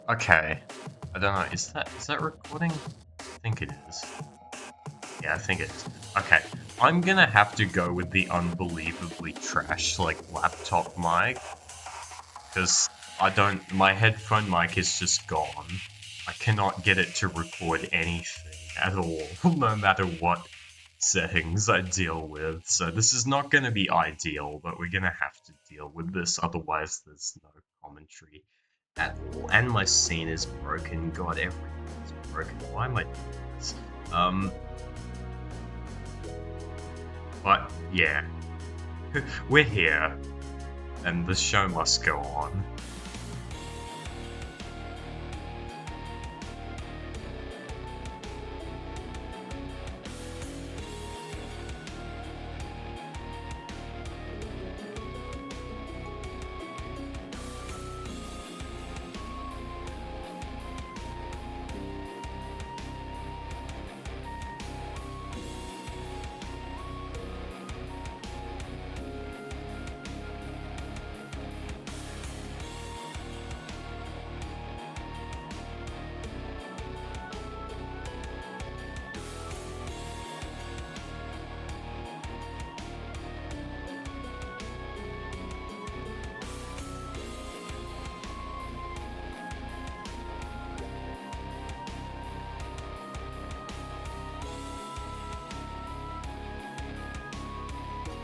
Okay. I don't know, is that recording? I think it is. Yeah, I think it is. Okay. I'm gonna have to go with the unbelievably trash, like, laptop mic. Because my headphone mic is just gone. I cannot get it to record anything at all, no matter what settings I deal with. So this is not gonna be ideal, but we're gonna have to deal with this, otherwise there's no commentary at all. And my scene is broken. God, everything is broken. Why am I doing this? But yeah, we're here, and the show must go on.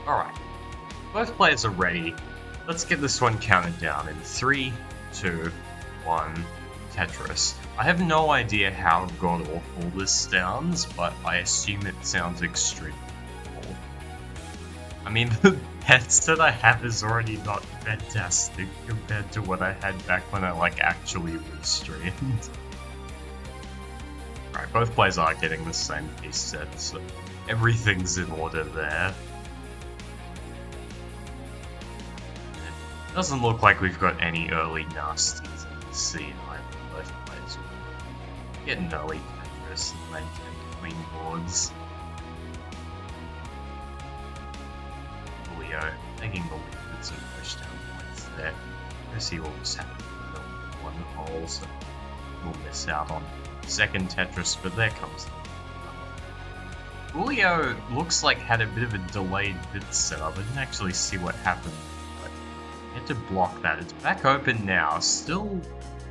Alright, both players are ready. Let's get this one counted down in 3, 2, 1, Tetris. I have no idea how god-awful this sounds, but I assume it sounds extremely awful. I mean, the headset I have is already not fantastic compared to what I had back when I, actually restreamed. Alright, both players are getting the same piece set, so everything's in order there. Doesn't look like we've got any early nasties in the scene either. Both players will get an early Tetris and maintain clean boards. Koolio taking the lead with some push down points there. Chrissy will just have to fill one hole, so we'll miss out on second Tetris, but there comes the Koolio looks like had a bit of a delayed bit setup. I didn't actually see what happened. Had to block that. It's back open now. Still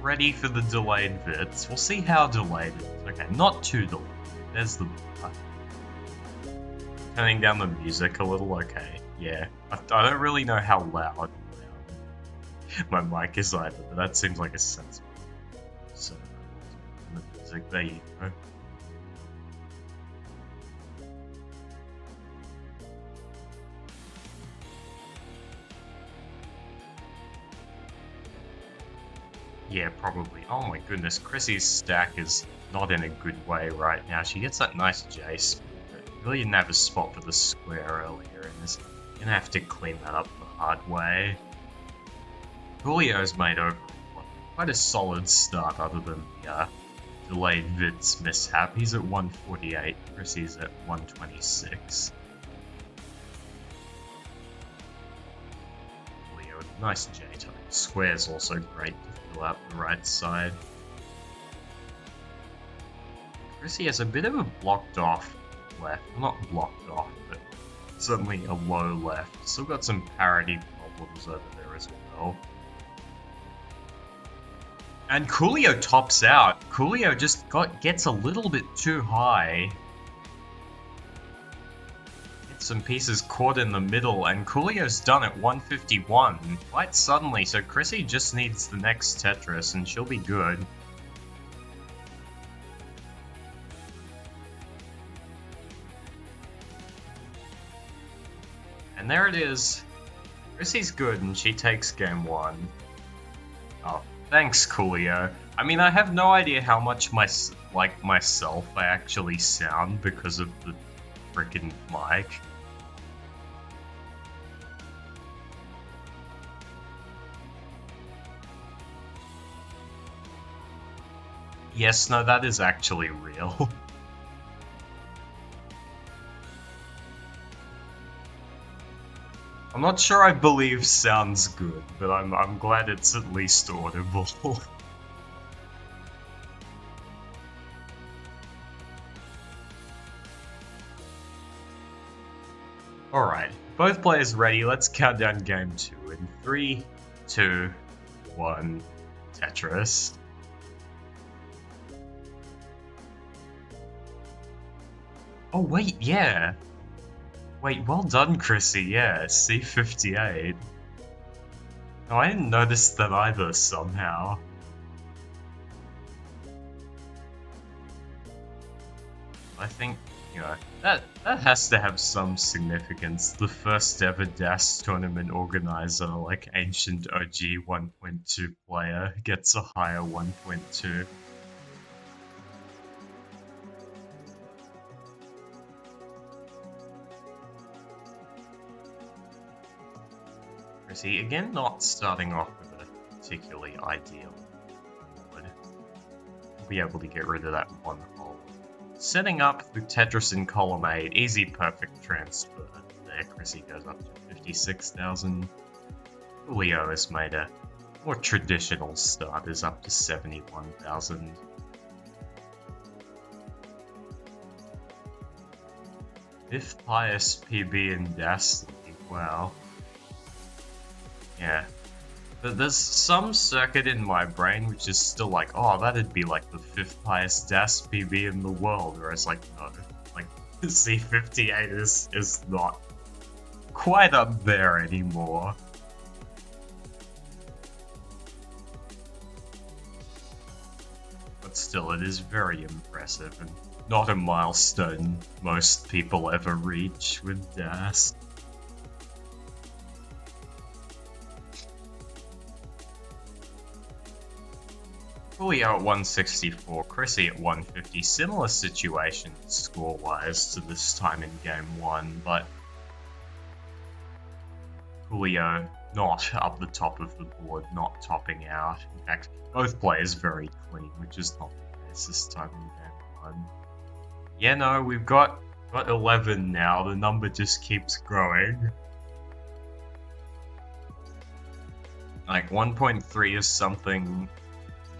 ready for the delayed bits. We'll see how delayed it is. Okay, not too delayed. There's the bar. Turning down the music a little. Okay, yeah. I don't really know how loud my mic is either, but that seems like a sensible. So, the music. There you go. Yeah, probably. Oh my goodness, Chrissy's stack is not in a good way right now. She gets that nice J-spin, but really didn't have a spot for the square earlier, and is gonna have to clean that up the hard way. Koolio's made over quite a solid start other than the delayed vids mishap. He's at 148, Chrissy's at 126. Koolio, nice J-type. Square's also great to fill out the right side. Chrissy has a bit of a blocked off left. Well, not blocked off, but certainly a low left. Still got some parity problems over there as well. And Koolio tops out. Koolio just gets a little bit too high. Some pieces caught in the middle, and Koolio's done at 151 quite suddenly, so Chrissy just needs the next Tetris and she'll be good. And there it is. Chrissy's good and she takes game 1. Oh, thanks Koolio. I mean, I have no idea how much myself I actually sound because of the frickin' mic. Yes, no, that is actually real. I'm not sure I believe sounds good, but I'm glad it's at least audible. Alright, both players ready. Let's count down game 2 in 3, 2, 1, Tetris. Oh wait, yeah. Wait, well done, Chrissy. Yeah, C58. No, I didn't notice that either somehow. I think, you know, that has to have some significance. The first ever DAS tournament organizer, like Ancient OG 1.2 player, gets a higher 1.2. Chrissy, again, not starting off with a particularly ideal board. We'll be able to get rid of that one hole. Setting up the Tetris in column 8, easy perfect transfer. There, Chrissy goes up to 56,000. Koolio has made a more traditional start, is up to 71,000. Fifth highest PB in DAS League, wow. Yeah. But there's some circuit in my brain which is still like, oh, that'd be like the 5th highest DAS PB in the world, whereas like, no, like, C58 is not quite up there anymore. But still, it is very impressive and not a milestone most people ever reach with DAS. Koolio at 164, Chrissy at 150. Similar situation score-wise to this time in game 1, but Koolio not up the top of the board, not topping out. In fact, both players very clean, which is not the case this time in game 1. Yeah, no, we've got 11 now. The number just keeps growing. Like 1.3 is something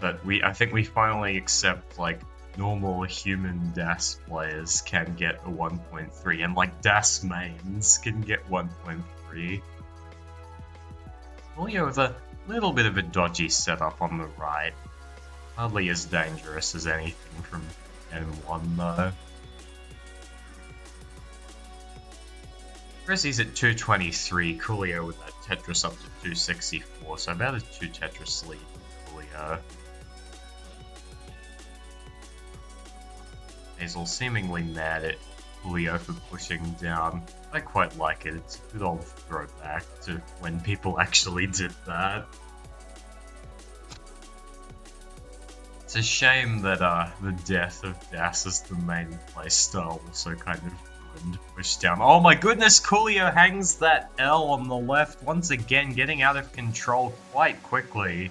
that I think we finally accept, like, normal human DAS players can get a 1.3, and like DAS mains can get 1.3. Koolio with a little bit of a dodgy setup on the right. Hardly as dangerous as anything from N1 though. Chrissy's at 223, Koolio with that Tetris up to 264, so about a 2 Tetris lead for Koolio. Hazel seemingly mad at Koolio for pushing down. I quite like it. It's a good old throwback to when people actually did that. It's a shame that the death of DAS as the main playstyle also kind of ruined push down. Oh my goodness, Koolio hangs that L on the left once again, getting out of control quite quickly.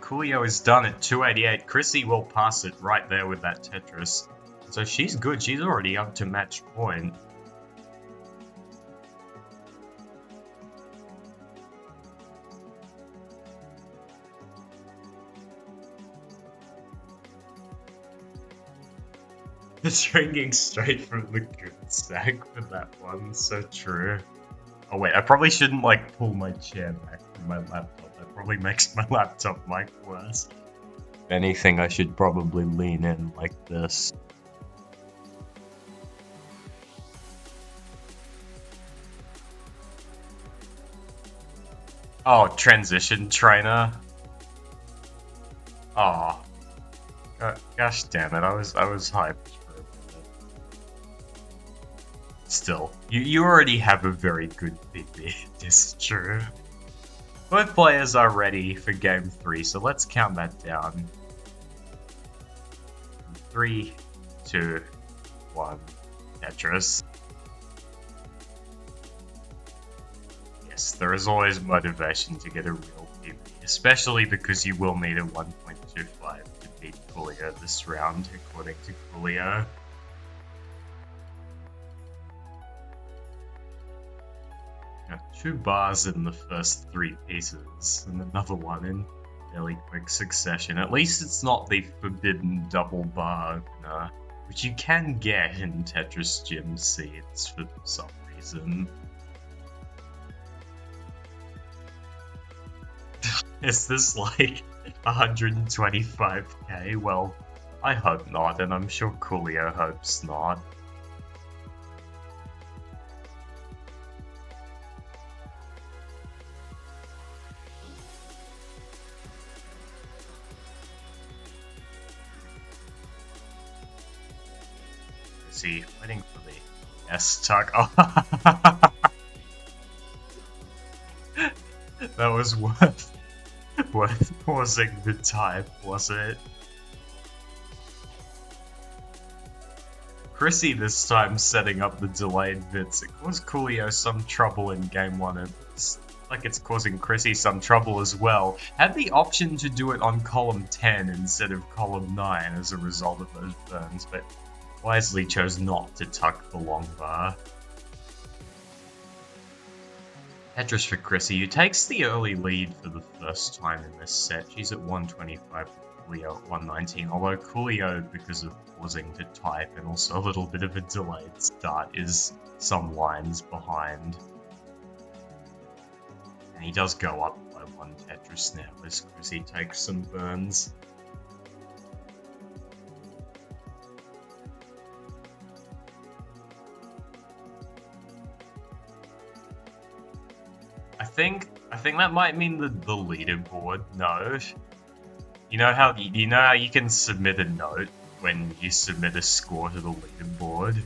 Koolio is done at 288. Chrissy will pass it right there with that Tetris. So she's good. She's already up to match point. It's drinking straight from the good stack for that one. So true. Oh wait, I probably shouldn't like pull my chair back from my laptop. That probably makes my laptop mic worse. If anything, I should probably lean in like this. Oh, transition trainer. Oh, gosh damn it! I was hyped for a minute. Still, you already have a very good PB. It's true. Both players are ready for game 3, so let's count that down. 3, 2, 1, Tetris. Yes, there is always motivation to get a real PB, especially because you will need a 1.25 to beat Koolio this round, according to Koolio. Got 2 bars in the first 3 pieces, and another one in fairly quick succession. At least it's not the forbidden double bar opener, which you can get in Tetris Gym seeds for some reason. Is this like 125k? Well, I hope not, and I'm sure Koolio hopes not. Is he waiting for the S-tuck? Oh. That was worth pausing the type, wasn't it? Chrissy this time setting up the delayed bits. It caused Koolio some trouble in game 1, and it's like it's causing Chrissy some trouble as well. Had the option to do it on column 10 instead of column 9 as a result of those burns, but wisely chose not to tuck the long bar. Tetris for Chrissy, who takes the early lead for the first time in this set. She's at 125 with Koolio at 119, although Koolio, because of pausing to type and also a little bit of a delayed start, is some lines behind. And he does go up by 1 Tetris now as Chrissy takes some burns. I think that might mean the leaderboard. No, you know how you can submit a note when you submit a score to the leaderboard.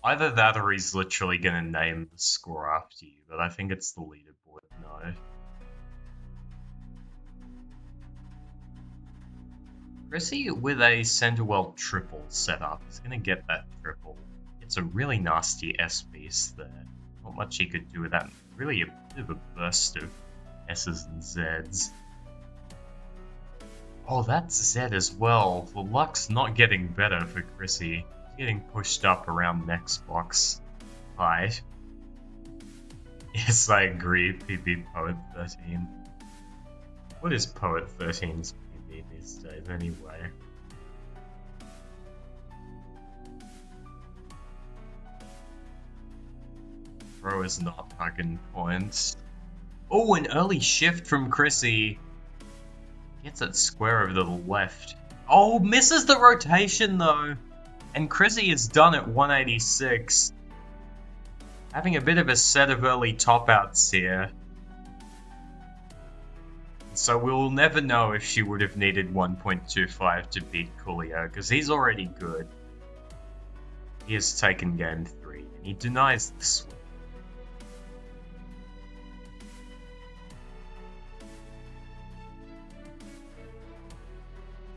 Either that or he's literally gonna name the score after you, but I think it's the leaderboard. No. Chrissy with a Centerwell triple setup is going to get that triple. It's a really nasty S piece there. Not much he could do with that. Really a bit of a burst of S's and Z's. Oh, that's Z as well. The luck's not getting better for Chrissy. He's getting pushed up around next box height. Yes, I agree. PB Poet 13. What is Poet 13's PB these days anyway? Bro is not hugging points. Oh, an early shift from Chrissy. Gets it square over to the left. Oh, misses the rotation though. And Chrissy is done at 186. Having a bit of a set of early top outs here. So we'll never know if she would have needed 1.25 to beat Koolio, because he's already good. He has taken game 3, and he denies the swing.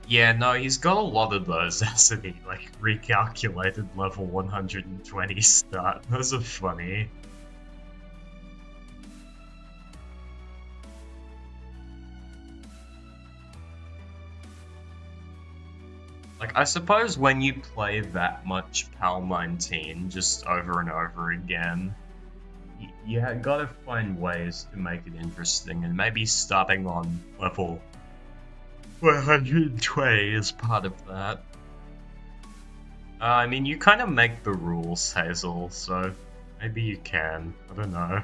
Yeah, no, he's got a lot of those, hasn't he? Like, recalculated level 120 start. Those are funny. Like, I suppose when you play that much PAL 19 just over and over again, you gotta find ways to make it interesting, and maybe starting on level 120 is part of that. I mean, you kind of make the rules, Hazel, so maybe you can. I don't know.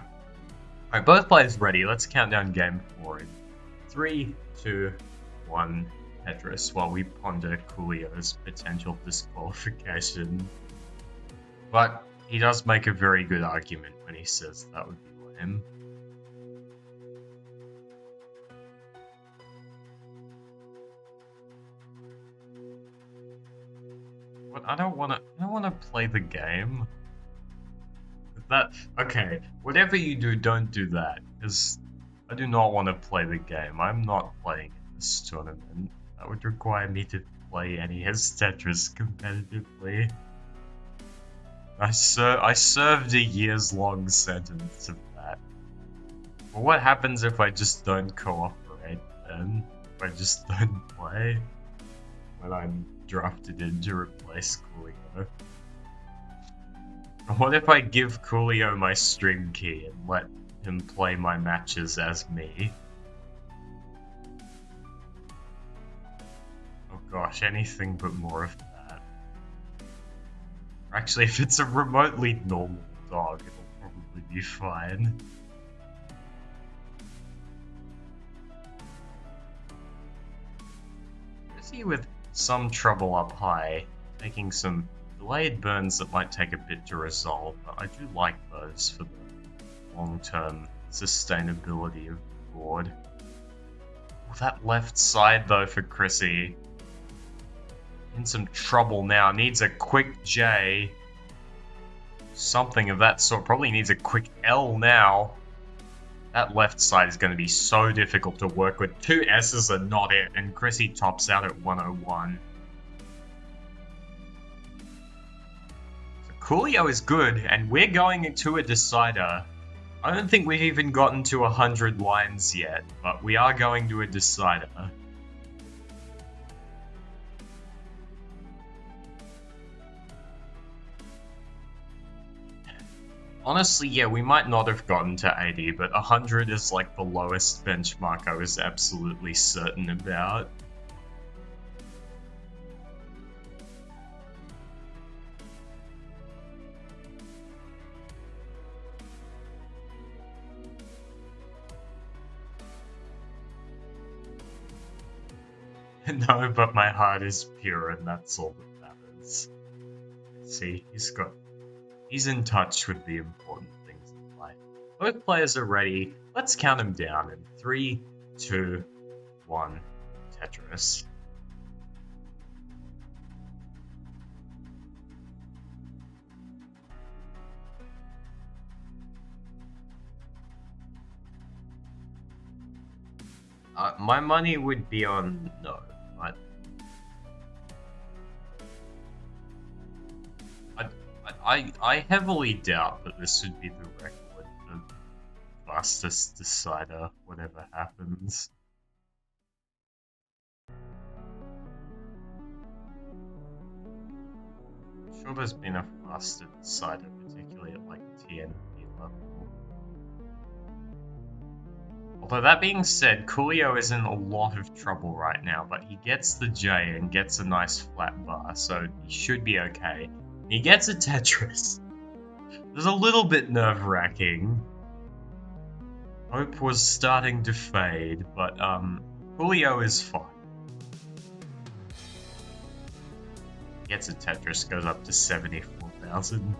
Alright, both players ready. Let's count down game 4 in 3, 2, 1, Tetris, while we ponder Koolio's potential disqualification. But he does make a very good argument when he says that would be lame. I don't want to play the game. Okay, whatever you do, don't do that, because I do not want to play the game. I'm not playing in this tournament. That would require me to play NES Tetris competitively. I served a years-long sentence of that. But what happens if I just don't cooperate then? If I just don't play? When I'm drafted in to replace Koolio. What if I give Koolio my stream key and let him play my matches as me. Oh gosh, anything but more of that. Actually, if it's a remotely normal dog, it'll probably be fine. Chrissy with some trouble up high, taking some delayed burns that might take a bit to resolve, but I do like those for the long-term sustainability of the board. Oh, that left side though for Chrissy. In some trouble now, needs a quick J. Something of that sort, probably needs a quick L now. That left side is going to be so difficult to work with. 2 S's are not it, and Chrissy tops out at 101. So Koolio is good, and we're going into a decider. I don't think we've even gotten to 100 lines yet, but we are going to a decider. Honestly, yeah, we might not have gotten to 80, but 100 is like the lowest benchmark I was absolutely certain about. No, but my heart is pure and that's all that matters. See, he's in touch with the important things in life. Both players are ready. Let's count them down in 3, 2, 1, Tetris. My money would be on no, but I heavily doubt that this would be the record for fastest decider, whatever happens. I'm sure there's been a faster decider, particularly at like TNP level. Although that being said, Koolio is in a lot of trouble right now, but he gets the J and gets a nice flat bar, so he should be okay. He gets a Tetris. It was a little bit nerve-wracking. Hope was starting to fade, but Koolio is fine. Gets a Tetris, goes up to 74,000.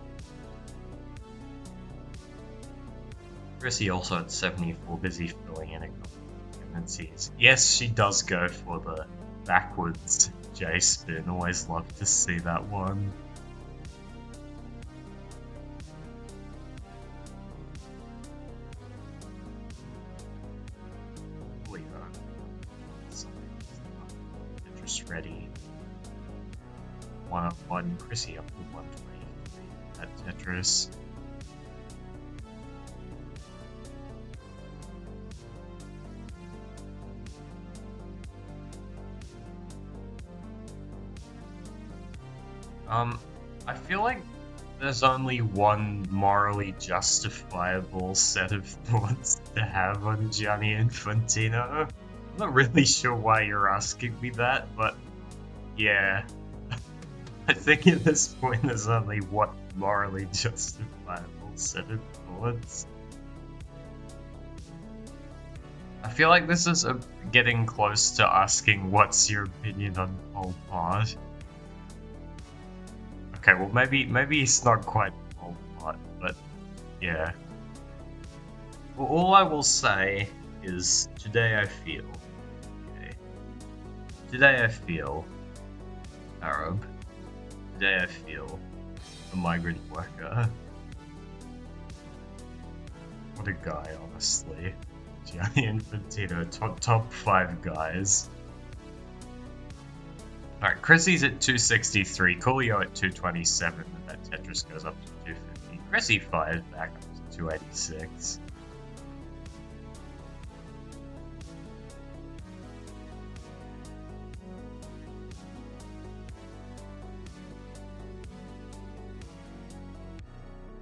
Chrissy also at 74, busy filling in a couple of tendencies. Yes, she does go for the backwards J spin. Always love to see that one. Tetris ready. 101, Chrissy up to 123 at Tetris. I feel like there's only one morally justifiable set of thoughts to have on Gianni Infantino. I'm not really sure why you're asking me that, but yeah. I think at this point there's only one morally justifiable set of thoughts. I feel like this is getting close to asking what's your opinion on Pol Pot. Okay, well maybe it's not quite Pol Pot, but yeah. Well, all I will say is today I feel Arab. Today I feel a migrant worker. What a guy, honestly. Gianni Infantino, top 5 guys. Alright, Chrissy's at 263, Koolio at 227, and that Tetris goes up to 250. Chrissy fires back up to 286.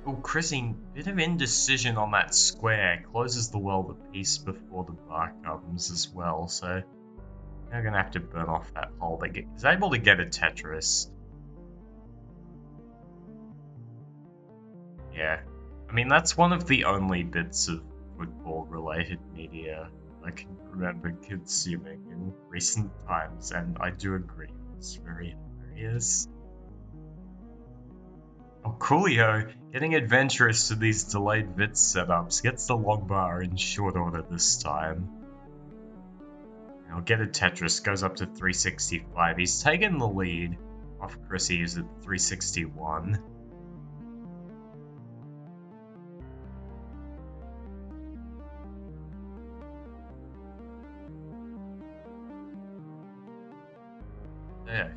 Ooh, Chrissy, bit of indecision on that square. Closes the well the piece before the bar comes as well, so they're gonna have to burn off that hole. But is able to get a Tetris. Yeah. I mean, that's one of the only bits of football-related media I can remember consuming in recent times, and I do agree, it's very hilarious. Oh, Koolio, getting adventurous to these delayed vid setups, gets the long bar in short order this time. He'll get a Tetris, goes up to 365. He's taken the lead off Chrissy, who's at 361. Yeah.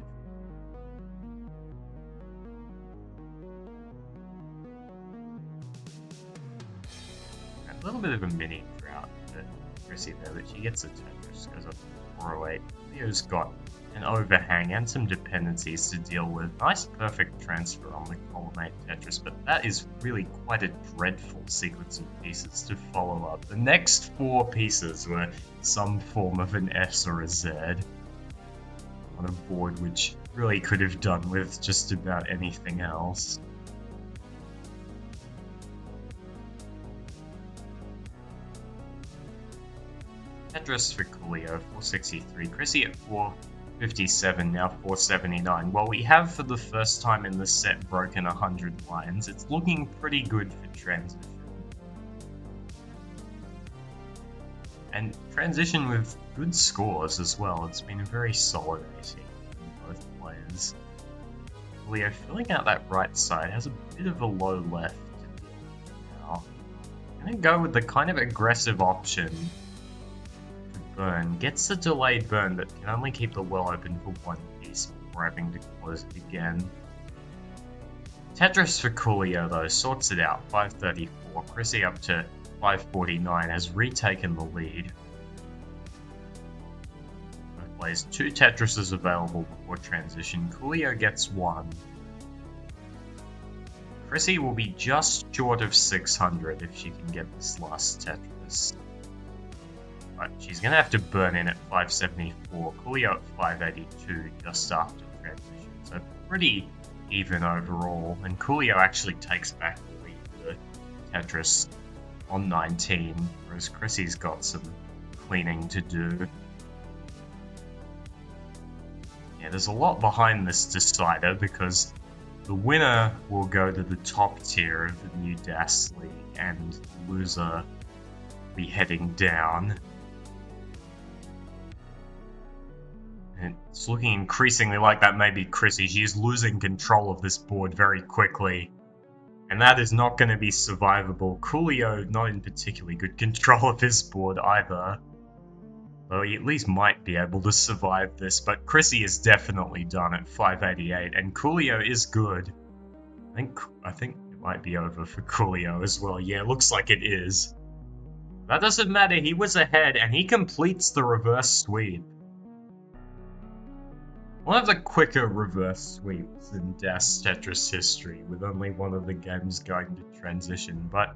A little bit of a mini drought for Chrissy there, but she gets a Tetris, goes up to 408. Leo's got an overhang and some dependencies to deal with. Nice perfect transfer on the column 8 Tetris, but that is really quite a dreadful sequence of pieces to follow up. The next 4 pieces were some form of an S or a Z on a board which really could have done with just about anything else. Tetris for Koolio, 463. Chrissy at 457, now 479. Well, we have for the first time in the set broken 100 lines. It's looking pretty good for transition. And transition with good scores as well. It's been a very solid 18 from both players. Koolio filling out that right side, has a bit of a low left to deal with now. I'm going to go with the kind of aggressive option. Burn. Gets the delayed burn, but can only keep the well open for 1 piece before having to close it again. Tetris for Koolio, though, sorts it out. 534. Chrissy up to 549 has retaken the lead. Plays 2 Tetrises available before transition. Koolio gets 1. Chrissy will be just short of 600 if she can get this last Tetris. But she's going to have to burn in at 574, Koolio at 582 just after transition. So pretty even overall. And Koolio actually takes back the lead for Tetris on 19, whereas Chrissy's got some cleaning to do. Yeah, there's a lot behind this decider because the winner will go to the top tier of the new DAS League and the loser will be heading down. And it's looking increasingly like that may be Chrissy. She is losing control of this board very quickly. And that is not going to be survivable. Koolio not in particularly good control of his board either. Though he at least might be able to survive this. But Chrissy is definitely done at 588. And Koolio is good. I think it might be over for Koolio as well. Yeah, looks like it is. That doesn't matter. He was ahead and he completes the reverse sweep. One of the quicker reverse sweeps in DAS Tetris history, with only one of the games going to transition, but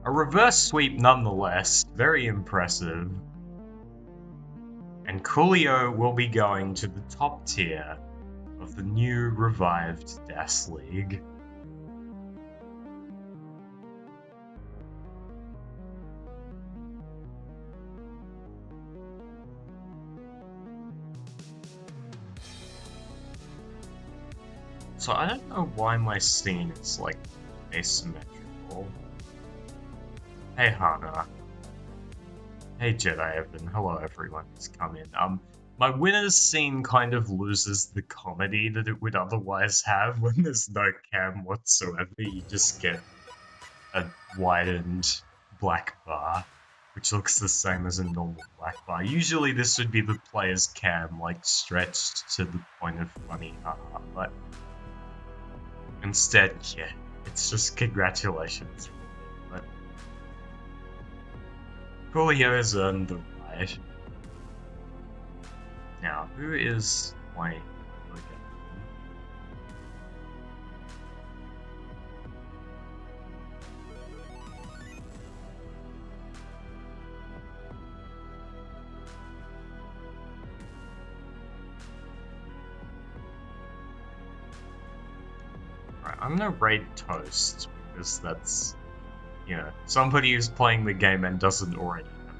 a reverse sweep nonetheless, very impressive. And Koolio will be going to the top tier of the new revived DAS League. So I don't know why my scene is like asymmetrical. Hey Hana. Hey Jedi Evan. Hello everyone who's come in. My winner's scene kind of loses the comedy that it would otherwise have when there's no cam whatsoever. You just get a widened black bar, which looks the same as a normal black bar. Usually this would be the player's cam, like stretched to the point of funny haha, but instead, yeah, it's just congratulations. But Koolio has earned the right. Now, who is playing again? I'm gonna raid Toast, because that's, you know, somebody who's playing the game and doesn't already know.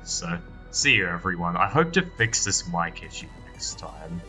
So, see you everyone. I hope to fix this mic issue next time.